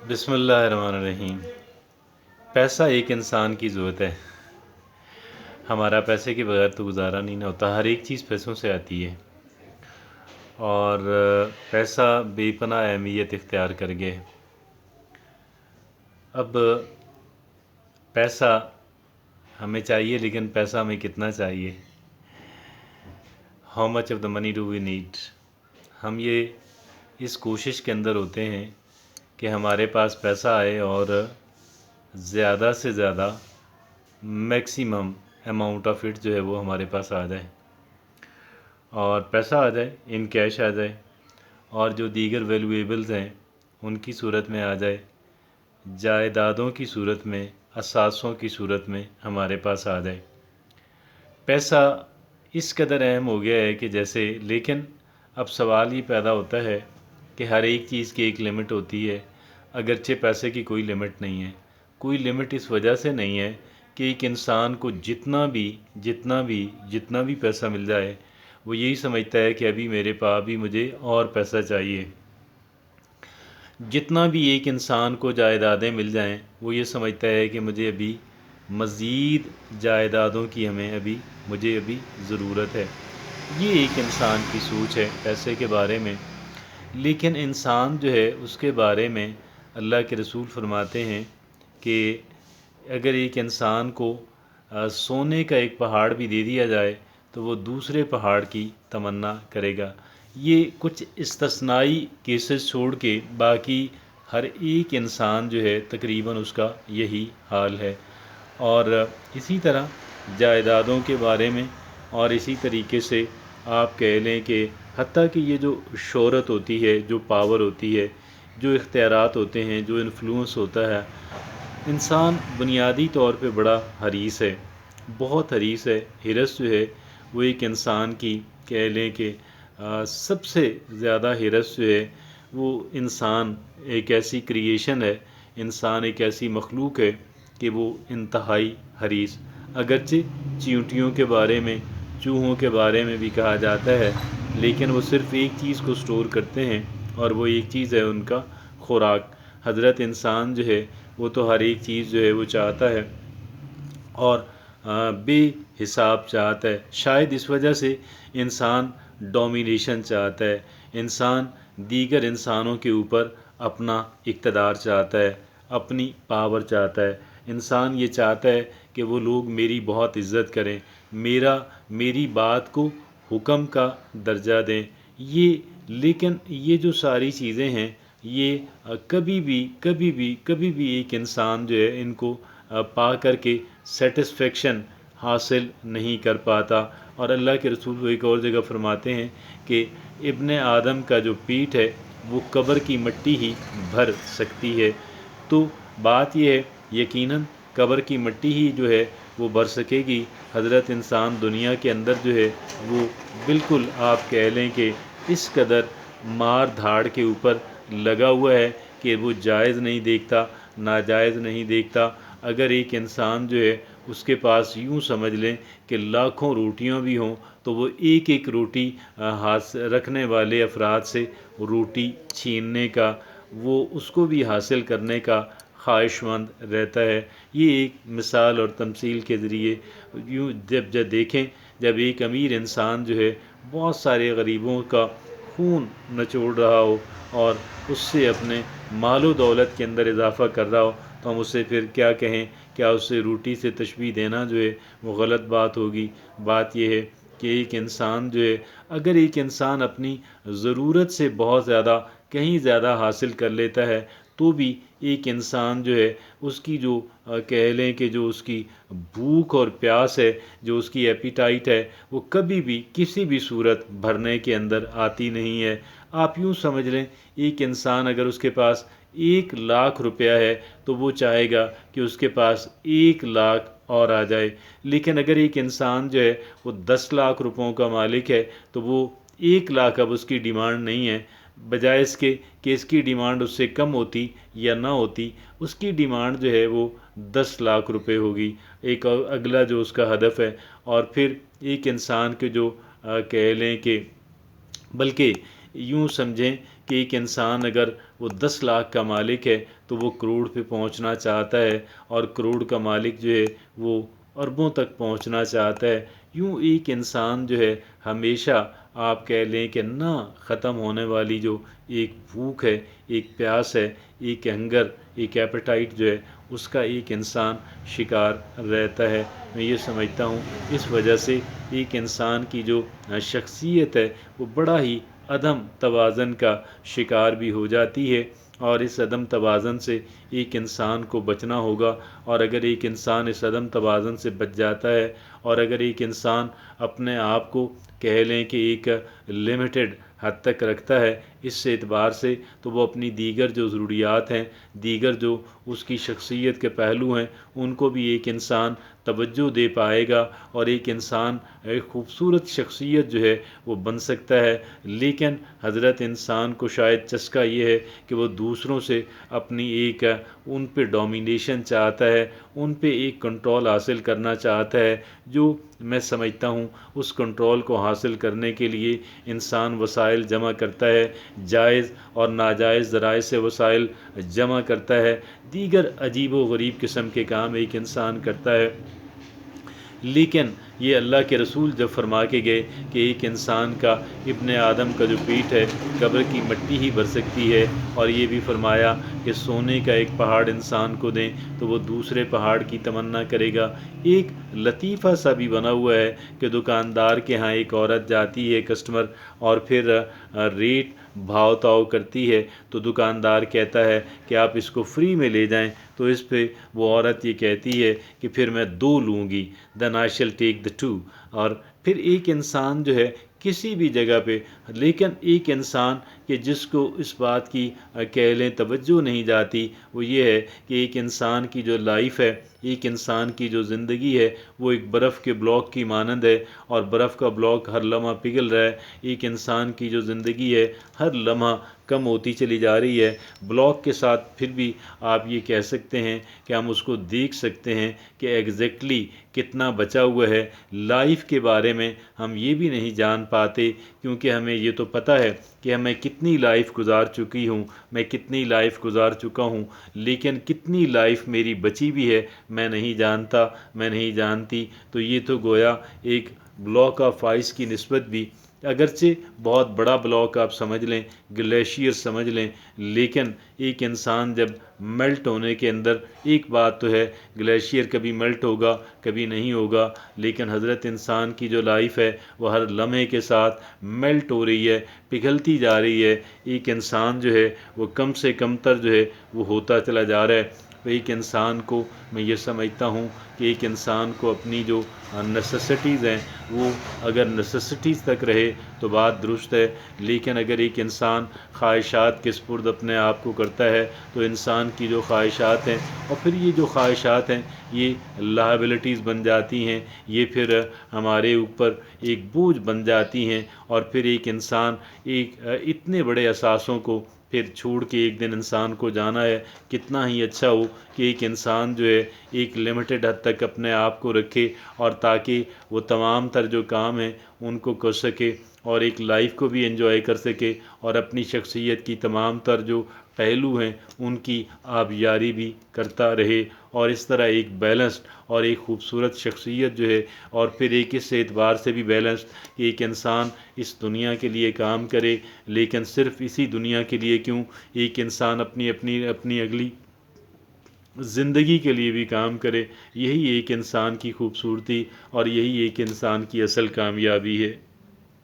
بسم اللہ الرحمن الرحیم۔ پیسہ ایک انسان کی ضرورت ہے۔ ہمارا پیسے کے بغیر تو گزارا نہیں نہ ہوتا، ہر ایک چیز پیسوں سے آتی ہے، اور پیسہ بے پناہ اہمیت اختیار کر گئے۔ اب پیسہ ہمیں چاہیے، لیکن پیسہ ہمیں کتنا چاہیے؟ How much of the money do we need? ہم یہ اس کوشش کے اندر ہوتے ہیں کہ ہمارے پاس پیسہ آئے اور زیادہ سے زیادہ میکسیمم اماؤنٹ آف اٹ جو ہے وہ ہمارے پاس آ جائے، اور پیسہ آ جائے، ان کیش آ جائے، اور جو دیگر ویلیویبلز ہیں ان کی صورت میں آ جائے، جائیدادوں کی صورت میں، اثاثوں کی صورت میں ہمارے پاس آ جائے۔ پیسہ اس قدر اہم ہو گیا ہے کہ جیسے، لیکن اب سوال یہ پیدا ہوتا ہے کہ ہر ایک چیز کی ایک لمٹ ہوتی ہے، اگرچہ پیسے کی کوئی لمٹ نہیں ہے۔ کوئی لمٹ اس وجہ سے نہیں ہے کہ ایک انسان کو جتنا بھی پیسہ مل جائے، وہ یہی سمجھتا ہے کہ ابھی مجھے اور پیسہ چاہیے۔ جتنا بھی ایک انسان کو جائیدادیں مل جائیں، وہ یہ سمجھتا ہے کہ مجھے ابھی مزید جائیدادوں کی مجھے ابھی ضرورت ہے۔ یہ ایک انسان کی سوچ ہے پیسے کے بارے میں، لیکن انسان جو ہے اس کے بارے میں اللہ کے رسول فرماتے ہیں کہ اگر ایک انسان کو سونے کا ایک پہاڑ بھی دے دیا جائے تو وہ دوسرے پہاڑ کی تمنا کرے گا۔ یہ کچھ استثنائی کیسز چھوڑ کے باقی ہر ایک انسان جو ہے تقریباً اس کا یہی حال ہے۔ اور اسی طرح جائیدادوں کے بارے میں، اور اسی طریقے سے آپ کہہ لیں کہ حتیٰ کہ یہ جو شہرت ہوتی ہے، جو پاور ہوتی ہے، جو اختیارات ہوتے ہیں، جو انفلوئنس ہوتا ہے، انسان بنیادی طور پہ بڑا حریص ہے، بہت حریص ہے۔ حرص جو ہے وہ ایک انسان کی کہہ لیں کہ سب سے زیادہ حرص جو ہے وہ انسان ایک ایسی کریشن ہے، انسان ایک ایسی مخلوق ہے کہ وہ انتہائی حریص۔ اگرچہ چیونٹیوں کے بارے میں، چوہوں کے بارے میں بھی کہا جاتا ہے، لیکن وہ صرف ایک چیز کو سٹور کرتے ہیں، اور وہ ایک چیز ہے ان کا خوراک۔ حضرت انسان جو ہے وہ تو ہر ایک چیز جو ہے وہ چاہتا ہے، اور بے حساب چاہتا ہے۔ شاید اس وجہ سے انسان ڈومینیشن چاہتا ہے، انسان دیگر انسانوں کے اوپر اپنا اقتدار چاہتا ہے، اپنی پاور چاہتا ہے۔ انسان یہ چاہتا ہے کہ وہ لوگ میری بہت عزت کریں، میری بات کو حکم کا درجہ دیں۔ لیکن یہ جو ساری چیزیں ہیں، یہ کبھی بھی ایک انسان جو ہے ان کو پا کر کے سیٹسفیکشن حاصل نہیں کر پاتا۔ اور اللہ کے رسول ایک اور جگہ فرماتے ہیں کہ ابن آدم کا جو پیٹ ہے وہ قبر کی مٹی ہی بھر سکتی ہے۔ تو بات یہ ہے، یقیناً قبر کی مٹی ہی جو ہے وہ بھر سکے گی۔ حضرت انسان دنیا کے اندر جو ہے وہ بالکل آپ کہہ لیں کہ اس قدر مار دھاڑ کے اوپر لگا ہوا ہے کہ وہ جائز نہیں دیکھتا، ناجائز نہیں دیکھتا۔ اگر ایک انسان جو ہے اس کے پاس یوں سمجھ لیں کہ لاکھوں روٹیاں بھی ہوں، تو وہ ایک روٹی رکھنے والے افراد سے روٹی چھیننے کا، وہ اس کو بھی حاصل کرنے کا خواہش مند رہتا ہے۔ یہ ایک مثال اور تمثیل کے ذریعے یوں جب دیکھیں، جب ایک امیر انسان جو ہے بہت سارے غریبوں کا خون نچوڑ رہا ہو اور اس سے اپنے مال و دولت کے اندر اضافہ کر رہا ہو، تو ہم اسے پھر کیا کہیں؟ کیا اسے روٹی سے تشبیہ دینا جو ہے وہ غلط بات ہوگی؟ بات یہ ہے کہ ایک انسان جو ہے، اگر ایک انسان اپنی ضرورت سے بہت زیادہ، کہیں زیادہ حاصل کر لیتا ہے، تو بھی ایک انسان جو ہے اس کی جو کہہ لیں کہ جو اس کی بھوک اور پیاس ہے، جو اس کی ایپیٹائٹ ہے، وہ کبھی بھی کسی بھی صورت بھرنے کے اندر آتی نہیں ہے۔ آپ یوں سمجھ لیں، ایک انسان اگر اس کے پاس 1,00,000 روپیہ ہے تو وہ چاہے گا کہ اس کے پاس 1,00,000 اور آ جائے۔ لیکن اگر ایک انسان جو ہے وہ 10,00,000 روپوں کا مالک ہے، تو وہ 1,00,000 اب اس کی ڈیمانڈ نہیں ہے، بجائے اس کے کہ اس کی ڈیمانڈ اس سے کم ہوتی یا نہ ہوتی، اس کی ڈیمانڈ جو ہے وہ 10,00,000 روپے ہوگی، ایک اگلا جو اس کا ہدف ہے۔ اور پھر ایک انسان کے جو کہہ لیں کہ، بلکہ یوں سمجھیں کہ ایک انسان اگر وہ 10 لاکھ کا مالک ہے تو وہ کروڑ پہ پہنچنا چاہتا ہے، اور کروڑ کا مالک جو ہے وہ اربوں تک پہنچنا چاہتا ہے۔ یوں ایک انسان جو ہے ہمیشہ آپ کہہ لیں کہ نہ ختم ہونے والی جو ایک بھوک ہے، ایک پیاس ہے، ایک ہنگر، ایک ایپیٹائٹ جو ہے، اس کا ایک انسان شکار رہتا ہے۔ میں یہ سمجھتا ہوں اس وجہ سے ایک انسان کی جو شخصیت ہے وہ بڑا ہی عدم توازن کا شکار بھی ہو جاتی ہے، اور اس عدم توازن سے ایک انسان کو بچنا ہوگا۔ اور اگر ایک انسان اس عدم توازن سے بچ جاتا ہے، اور اگر ایک انسان اپنے آپ کو کہہ لیں کہ ایک لمیٹڈ حد تک رکھتا ہے اس اعتبار سے، تو وہ اپنی دیگر جو ضروریات ہیں، دیگر جو اس کی شخصیت کے پہلو ہیں، ان کو بھی ایک انسان توجہ دے پائے گا، اور ایک انسان ایک خوبصورت شخصیت جو ہے وہ بن سکتا ہے۔ لیکن حضرت انسان کو شاید چسکا یہ ہے کہ وہ دوسروں سے اپنی ایک ان پہ ڈومینیشن چاہتا ہے، ان پہ ایک کنٹرول حاصل کرنا چاہتا ہے، جو میں سمجھتا ہوں اس کنٹرول کو حاصل کرنے کے لیے انسان وسائل جمع کرتا ہے، جائز اور ناجائز ذرائع سے وسائل جمع کرتا ہے، دیگر عجیب و غریب قسم کے کام ایک انسان کرتا ہے۔ لیکن یہ اللہ کے رسول جب فرما کے گئے کہ ایک انسان کا، ابن آدم کا جو پیٹ ہے قبر کی مٹی ہی بھر سکتی ہے، اور یہ بھی فرمایا کہ سونے کا ایک پہاڑ انسان کو دیں تو وہ دوسرے پہاڑ کی تمنا کرے گا۔ ایک لطیفہ سا بھی بنا ہوا ہے کہ دکاندار کے ہاں ایک عورت جاتی ہے کسٹمر، اور پھر ریٹ بھاؤ تاؤ کرتی ہے، تو دکاندار کہتا ہے کہ آپ اس کو فری میں لے جائیں، تو اس پہ وہ عورت یہ کہتی ہے کہ پھر میں 2 لوں گی، then I shall take the 2۔ اور پھر ایک انسان جو ہے کسی بھی جگہ پہ، لیکن ایک انسان کہ جس کو اس بات کی کہہ لیں توجہ نہیں جاتی، وہ یہ ہے کہ ایک انسان کی جو لائف ہے، ایک انسان کی جو زندگی ہے، وہ ایک برف کے بلاک کی مانند ہے، اور برف کا بلاک ہر لمحہ پگھل رہا ہے۔ ایک انسان کی جو زندگی ہے ہر لمحہ کم ہوتی چلی جا رہی ہے۔ بلاک کے ساتھ پھر بھی آپ یہ کہہ سکتے ہیں کہ ہم اس کو دیکھ سکتے ہیں کہ ایگزیکٹلی کتنا بچا ہوا ہے۔ لائف کے بارے میں ہم یہ بھی نہیں جان پاتے، کیونکہ ہمیں یہ تو پتہ ہے کہ میں کتنی لائف گزار چکی ہوں، میں کتنی لائف گزار چکا ہوں، لیکن کتنی لائف میری بچی بھی ہے میں نہیں جانتا، میں نہیں جانتی۔ تو یہ تو گویا ایک بلاک آف آئس کی نسبت بھی، اگرچہ بہت بڑا بلاک آپ سمجھ لیں، گلیشیئر سمجھ لیں، لیکن ایک انسان جب میلٹ ہونے کے اندر، ایک بات تو ہے گلیشیئر کبھی میلٹ ہوگا کبھی نہیں ہوگا، لیکن حضرت انسان کی جو لائف ہے وہ ہر لمحے کے ساتھ میلٹ ہو رہی ہے، پگھلتی جا رہی ہے۔ ایک انسان جو ہے وہ کم سے کم تر جو ہے وہ ہوتا چلا جا رہا ہے۔ ایک انسان کو میں یہ سمجھتا ہوں کہ ایک انسان کو اپنی جو نیسیسٹیز ہیں وہ اگر نیسیسٹیز تک رہے تو بات درست ہے، لیکن اگر ایک انسان خواہشات کے سپرد اپنے آپ کو کرتا ہے تو انسان کی جو خواہشات ہیں، اور پھر یہ جو خواہشات ہیں یہ لائبلٹیز بن جاتی ہیں، یہ پھر ہمارے اوپر ایک بوجھ بن جاتی ہیں، اور پھر ایک انسان ایک اتنے بڑے اثاثوں کو پھر چھوڑ کے ایک دن انسان کو جانا ہے۔ کتنا ہی اچھا ہو کہ ایک انسان جو ہے ایک لمیٹڈ حد تک اپنے آپ کو رکھے، اور تاکہ وہ تمام تر جو کام ہیں ان کو کر سکے، اور ایک لائف کو بھی انجوائے کر سکے، اور اپنی شخصیت کی تمام تر جو پہلو ہیں ان کی آبیاری بھی کرتا رہے، اور اس طرح ایک بیلنسڈ اور ایک خوبصورت شخصیت جو ہے، اور پھر ایک اس اعتبار سے بھی بیلنسڈ کہ ایک انسان اس دنیا کے لیے کام کرے، لیکن صرف اسی دنیا کے لیے کیوں، ایک انسان اپنی اگلی زندگی کے لیے بھی کام کرے۔ یہی ایک انسان کی خوبصورتی اور یہی ایک انسان کی اصل کامیابی ہے۔